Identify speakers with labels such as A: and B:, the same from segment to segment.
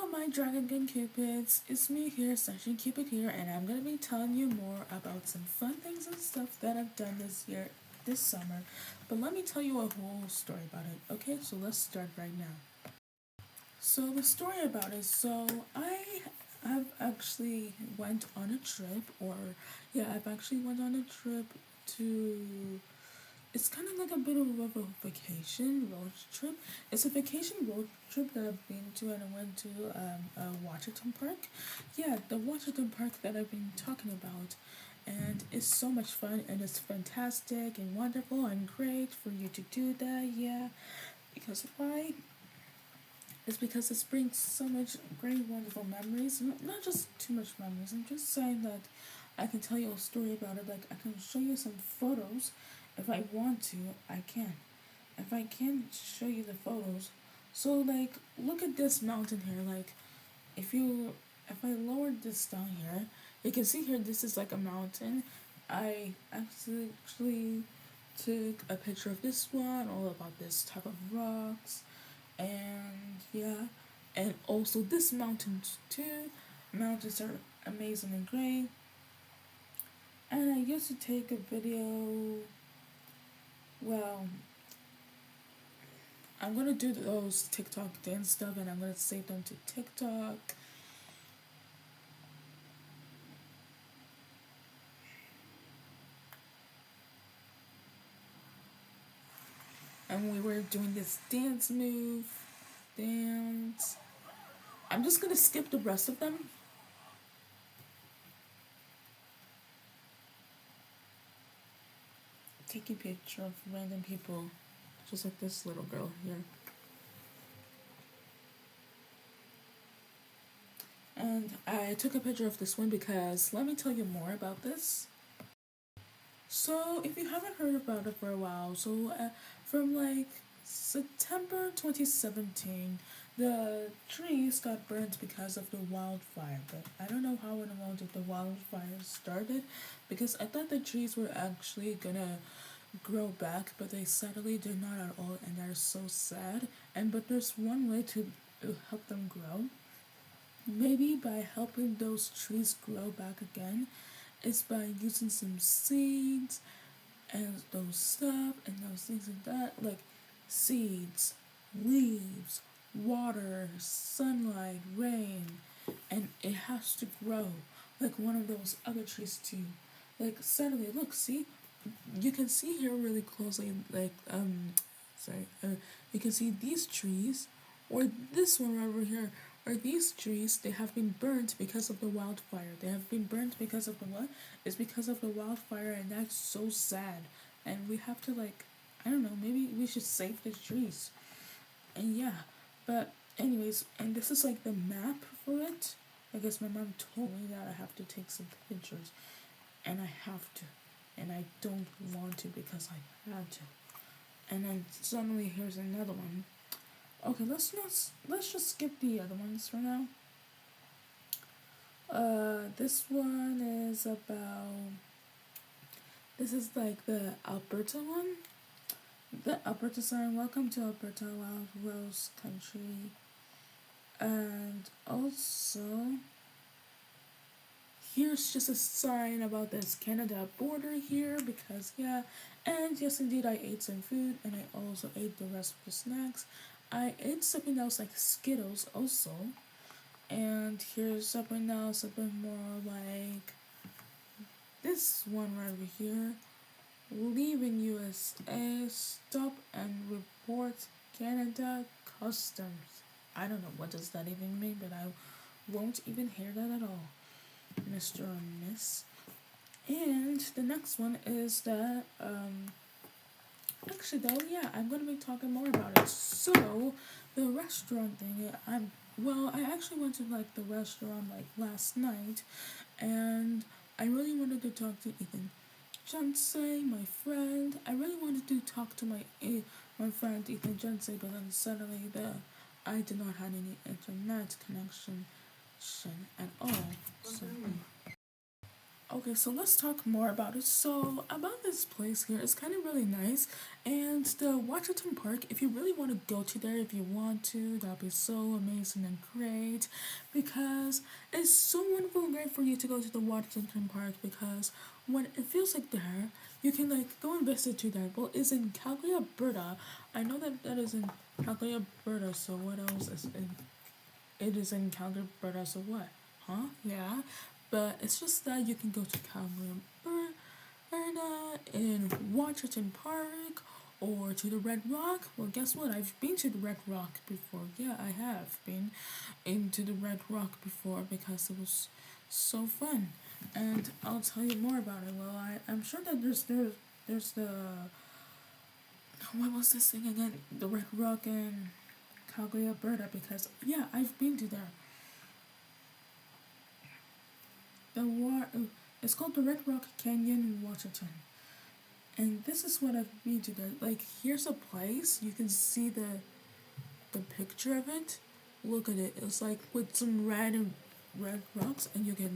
A: Hello my Dragon Cupids, it's me here, Sunshine Cupid here, and I'm gonna be telling you more about some fun things and stuff that I've done this summer. But let me tell you a whole story about it, okay? So let's start right now. So the story about it, I have actually went on a trip, I've actually went on a trip to it's kind of like a bit of a vacation road trip. It's a vacation road trip that I've been to, and I went to Washington Park. Yeah, the Washington Park that I've been talking about. And it's so much fun, and it's fantastic and wonderful and great for you to do that, yeah. Because why? It's because it brings so much great, wonderful memories. Not just too much memories. I'm just saying that I can tell you a story about it. Like, I can show you some photos. If I want to, I can. If I can show you the photos. So, like, look at this mountain here. Like, if I lower this down here, you can see here this is like a mountain. I actually took a picture of this one, all about this type of rocks, and yeah, and also this mountain too. Mountains are amazing and great. And I used to take a video. Well, I'm gonna do those TikTok dance stuff, and I'm gonna save them to TikTok. And we were doing this dance. I'm just gonna skip the rest of them. Taking picture of random people, just like this little girl here. And I took a picture of this one because let me tell you more about this. So, if you haven't heard about it for a while, from like September 2017, the trees got burnt because of the wildfire. But I don't know how in the world did the wildfire started, because I thought the trees were actually gonna grow back, but they sadly did not at all, and that is so sad. But there's one way to help them grow. Maybe by helping those trees grow back again is by using some seeds and those stuff and those things like that, like seeds, leaves, water, sunlight, rain, and it has to grow like one of those other trees too. Like suddenly, look, see, you can see here really closely, like you can see these trees, or this one right over here, or these trees. They have been burnt because of the wildfire. They have been burnt because of the what? It's because of the wildfire, and that's so sad. And we have to, like, I don't know, maybe we should save the trees. And yeah, but anyways, and this is like the map for it. I guess my mom told me that I have to take some pictures, and I have to, and I don't want to because I had to. And then suddenly here's another one. Okay, let's just skip the other ones for now. This one is about. This is like the Alberta one. The Alberta sign. Welcome to Alberta, Wild Rose Country. And also, here's just a sign about this Canada border here, because yeah. And yes, indeed, I ate some food, and I also ate the rest of the snacks. I ate something else like Skittles also. And here's something else a bit more like this one right over here. Leaving USA, stop and report Canada Customs. I don't know what does that even mean, but I won't even hear that at all, Mr. or Miss. And the next one is that actually though, yeah, I'm gonna be talking more about it. So the restaurant thing, I actually went to like the restaurant like last night, and I really wanted to talk to Ethan Jensei, my friend. I really wanted to talk to my friend Ethan Jensei, but then suddenly I did not have any internet connection at all. So Okay, so let's talk more about it. So, about this place here, it's kind of really nice. And the Washington Park, if you really want to go to there, if you want to, that'll be so amazing and great. Because it's so wonderful and great for you to go to the Washington Park because when it feels like there, you can like go and visit to that. Well, it's in Calgary, Alberta. I know that that is in Calgary, Alberta. So what else is in? It is in Calgary, Alberta. So what? Huh? Yeah. But it's just that you can go to Calgary, Alberta, in Washington Park, or to the Red Rock. Well, guess what? I've been to the Red Rock before. Yeah, I have been into the Red Rock before because it was so fun. And I'll tell you more about it. Well, I'm sure that there's the what was this thing again? The Red Rock in Calgary, Alberta. Because yeah, I've been to there. It's called the Red Rock Canyon in Washington. And this is what I've been to there. Like here's a place you can see the picture of it. Look at it. It's like with some red rocks, and you can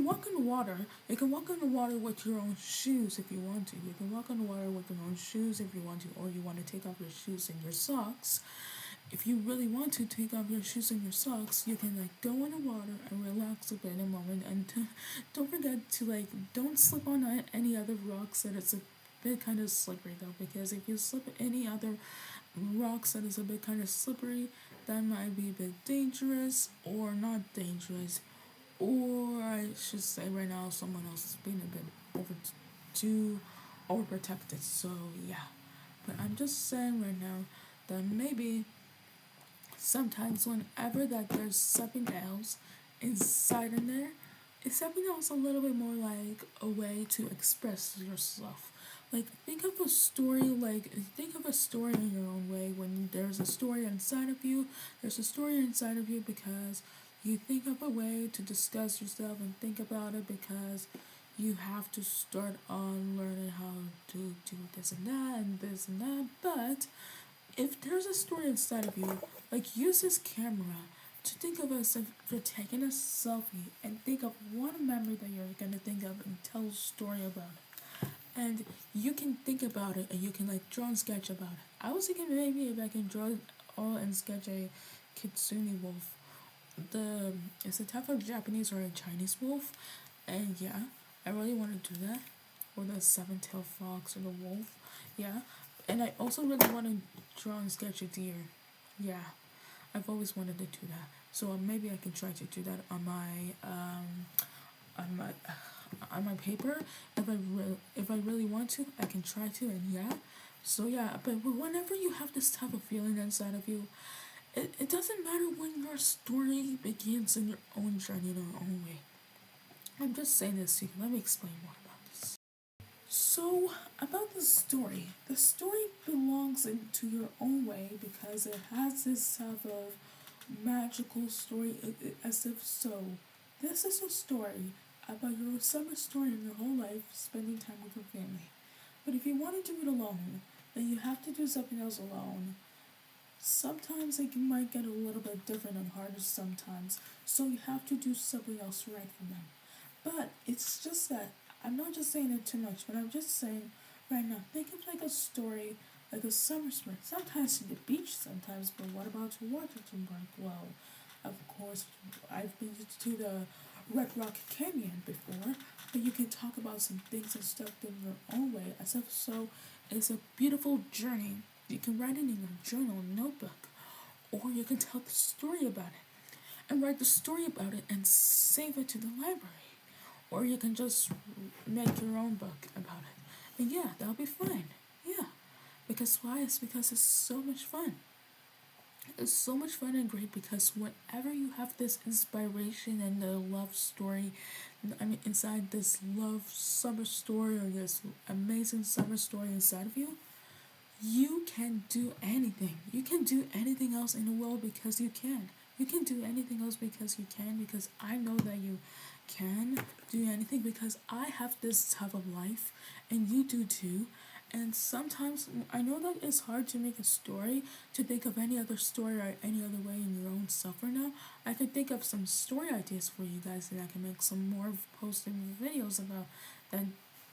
A: walk in the water. You can walk in the water with your own shoes if you want to. You can walk in the water with your own shoes if you want to, or you want to take off your shoes and your socks. If you really want to take off your shoes and your socks, you can like go in the water and relax a bit in a moment, and don't forget to like don't slip on any other rocks that it's a bit kind of slippery though, because if you slip any other rocks that is a bit kind of slippery, that might be a bit dangerous or not dangerous, or I should say right now someone else is being a bit over too overprotected. So yeah, but I'm just saying right now that maybe sometimes whenever that there's something else inside in there, it's something else a little bit more like a way to express yourself. Like think of a story in your own way. When there's a story inside of you, there's a story inside of you because you think of a way to discuss yourself and think about it because you have to start on learning how to do this and that and this and that. But if there's a story inside of you, like use this camera to think of us if you're taking a selfie and think of one memory that you're gonna think of and tell a story about it. And you can think about it and you can like draw and sketch about it. I was thinking maybe if I can draw or and sketch a kitsune wolf. It's a type of Japanese or a Chinese wolf, and yeah, I really want to do that. Or the seven-tailed fox or the wolf, yeah. And I also really want to draw and sketch a deer. Yeah, I've always wanted to do that. So maybe I can try to do that on my on my paper. If I really want to, I can try to. And yeah, so yeah. But whenever you have this type of feeling inside of you, it doesn't matter when your story begins in your own journey in your own way. I'm just saying this to you. Let me explain more about this. So, about the story belongs into your own way because it has this type of magical story, as if so. This is a story about your summer story in your whole life, spending time with your family. But if you want to do it alone, then you have to do something else alone. Sometimes it might get a little bit different and harder sometimes, so you have to do something else right for them. But it's just that I'm not just saying it too much, but I'm just saying right now, think of like a story, like a summer story. Sometimes to the beach, sometimes, but what about to Washington Park? Well, of course, I've been to the Red Rock Canyon before, but you can talk about some things and stuff in your own way, as if so it's a beautiful journey. You can write it in your journal, notebook, or you can tell the story about it and write the story about it and save it to the library. Or you can just make your own book about it. And yeah, that'll be fine. Yeah. Because why? It's because it's so much fun. It's so much fun and great because whenever you have this inspiration and the love story, inside this love summer story or this amazing summer story inside of you, you can do anything. You can do anything else in the world because you can. You can do anything else because you can, because I know that you can do anything because I have this type of life and you do too. And sometimes I know that it's hard to make a story, to think of any other story or any other way in your own stuff right now. I can think of some story ideas for you guys, and I can make some more posting videos about that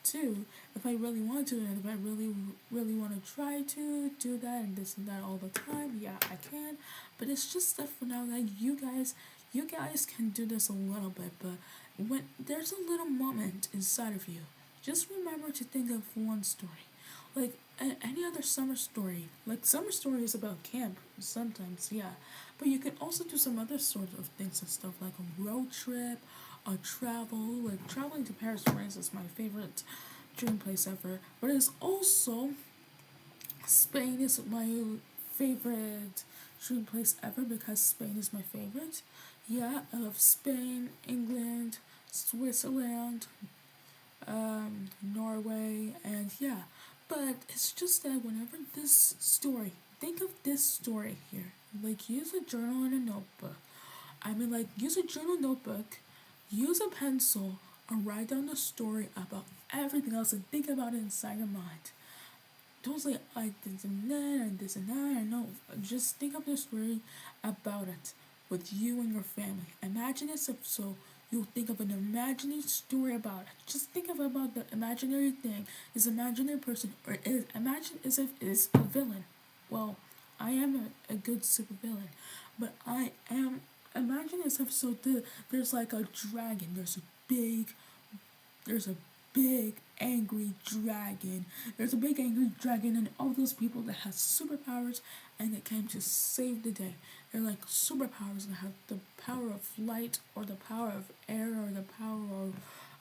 A: too, if I really want to, and if I really want to try to do that and this and that all the time. Yeah, I can, but it's just that for now that you guys can do this a little bit. But when there's a little moment inside of you, just remember to think of one story, like any other summer story. Like summer story is about camp sometimes, yeah, but you can also do some other sort of things and stuff, like a road trip, a travel. Like traveling to Paris, France is my favorite dream place ever, but it's also Spain is my favorite dream place ever because Spain is my favorite. Yeah, I love Spain, England, Switzerland, Norway, and yeah. But it's just that whenever this story, think of this story here. Like, use a journal and a notebook. I mean, like, use a journal notebook, use a pencil, and write down the story about everything else and think about it inside your mind. Don't say like this and that and this and that. No, just think of the story about it with you and your family. Imagine it so you think of an imaginary story about it. Just think of about the imaginary thing, this imaginary person, or imagine as if it's a villain. Well, I am a good super villain, but I am. Imagine as if there's like a dragon. There's a big angry dragon. There's a big angry dragon and all those people that have superpowers and that came to save the day. They're like superpowers that have the power of light or the power of air or the power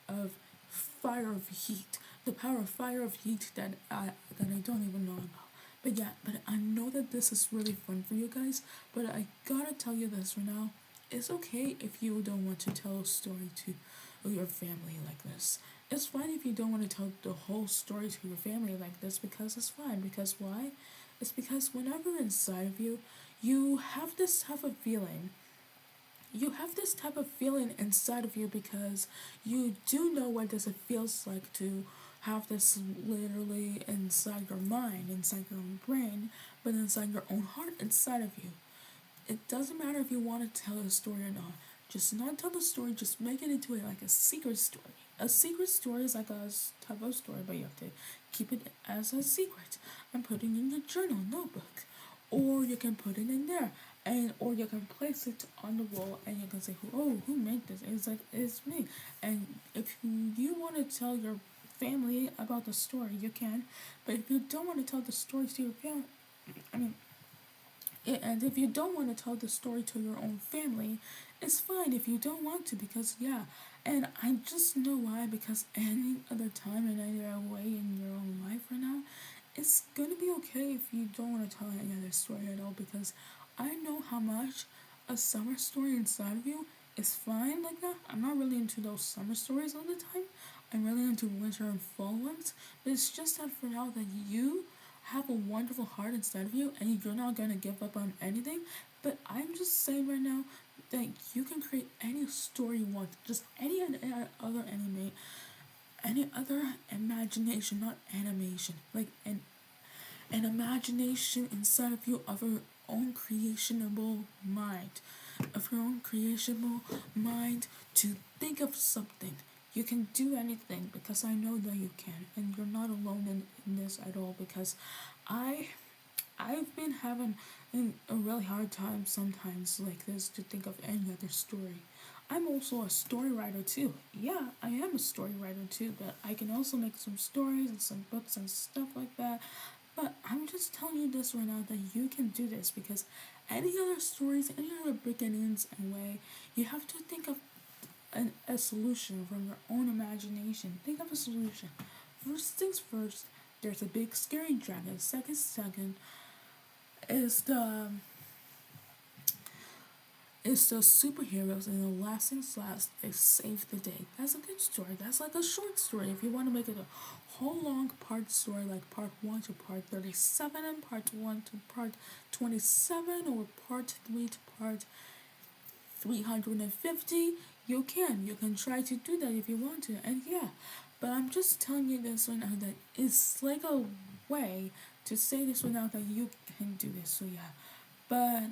A: of fire of heat. The power of fire of heat that I don't even know about. But yeah, but I know that this is really fun for you guys. But I gotta tell you this right now. It's okay if you don't want to tell a story to your family like this. It's fine if you don't want to tell the whole story to your family like this, because it's fine. Because why? It's because whenever inside of you, you have this type of feeling. You have this type of feeling inside of you because you do know what does it feels like to have this literally inside your mind, inside your own brain, but inside your own heart, inside of you. It doesn't matter if you want to tell a story or not. Just not tell the story, just make it into like a secret story. A secret story is like a type of story, but you have to keep it as a secret and put it in your journal notebook. Or you can put it in there, and or you can place it on the wall, and you can say, "Oh, who made this?" It's like it's me. And if you want to tell your family about the story, you can. But if you don't want to tell the story to your family, I mean, and if you don't want to tell the story to your own family, it's fine if you don't want to, because yeah. And I just know why, because any other time and any other way in your own life right now, it's gonna be okay if you don't want to tell any other story at all, because I know how much a summer story inside of you is fine like that. I'm not really into those summer stories all the time. I'm really into winter and fall ones. But it's just that for now that you have a wonderful heart inside of you and you're not gonna give up on anything. But I'm just saying right now that you can create any story you want, just any other anime, any other imagination, not animation, like an imagination inside of you of your own creationable mind, to think of something. You can do anything, because I know that you can, and you're not alone in this at all, because I I've been having a really hard time sometimes like this to think of any other story. I'm also a story writer too. Yeah, I am a story writer too, but I can also make some stories and some books and stuff like that. But I'm just telling you this right now that you can do this, because any other stories, any other beginnings and way, you have to think of a solution from your own imagination. Think of a solution. First things first, there's a big scary dragon. Second is the superheroes, and the last things last, they save the day. That's a good story. That's like a short story. If you want to make it a whole long part story, like part 1 to part 37, and part 1 to part 27, or part 3 to part 350, you can. You can try to do that if you want to. And yeah, but I'm just telling you this right now that it's like a way to say this without that you can do this. So yeah, but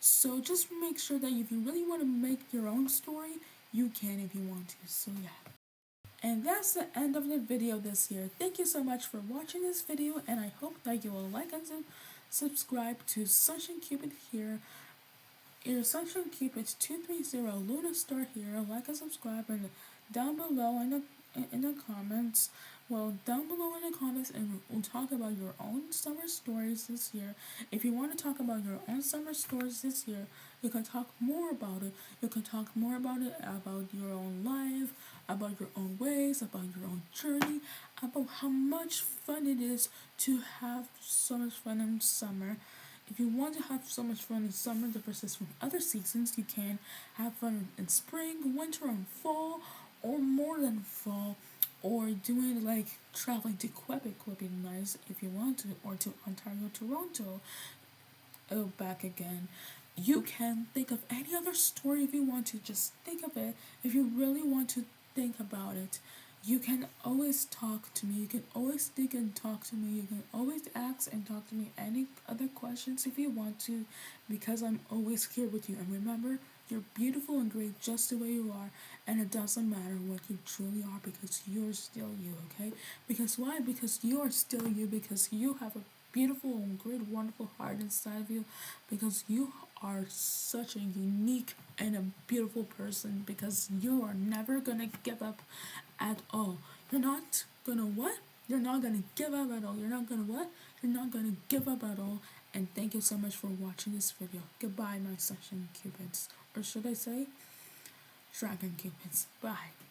A: so just make sure that if you really want to make your own story, you can if you want to. So yeah. And that's the end of the video this year. Thank you so much for watching this video, and I hope that you will like and subscribe to Sunshine Cupid here. Your Sunshine Cupids 230 Luna Star here. Like and subscribe, and down below in the comments. Well, down below in the comments, and we'll talk about your own summer stories this year. If you want to talk about your own summer stories this year, you can talk more about it. You can talk more about it, about your own life, about your own ways, about your own journey, about how much fun it is to have so much fun in summer. If you want to have so much fun in summer versus from other seasons, you can have fun in spring, winter, and fall, or more than fall, or doing like traveling to Quebec would be nice if you want to, or to Ontario, Toronto, back again. You can think of any other story if you want to, just think of it. If you really want to think about it, you can always talk to me. You can always think and talk to me. You can always ask and talk to me any other questions if you want to, because I'm always here with you. And remember, you're beautiful and great just the way you are, and it doesn't matter what you truly are, because you're still you, okay? Because why? Because you are still you, because you have a beautiful and great, wonderful heart inside of you, because you are such a unique and a beautiful person, because you are never gonna give up at all. You're not gonna what? You're not gonna give up at all. You're not gonna what? You're not gonna give up at all. And thank you so much for watching this video. Goodbye, my Sunshine Cupids. Or should I say, Dragon Cupids. Bye.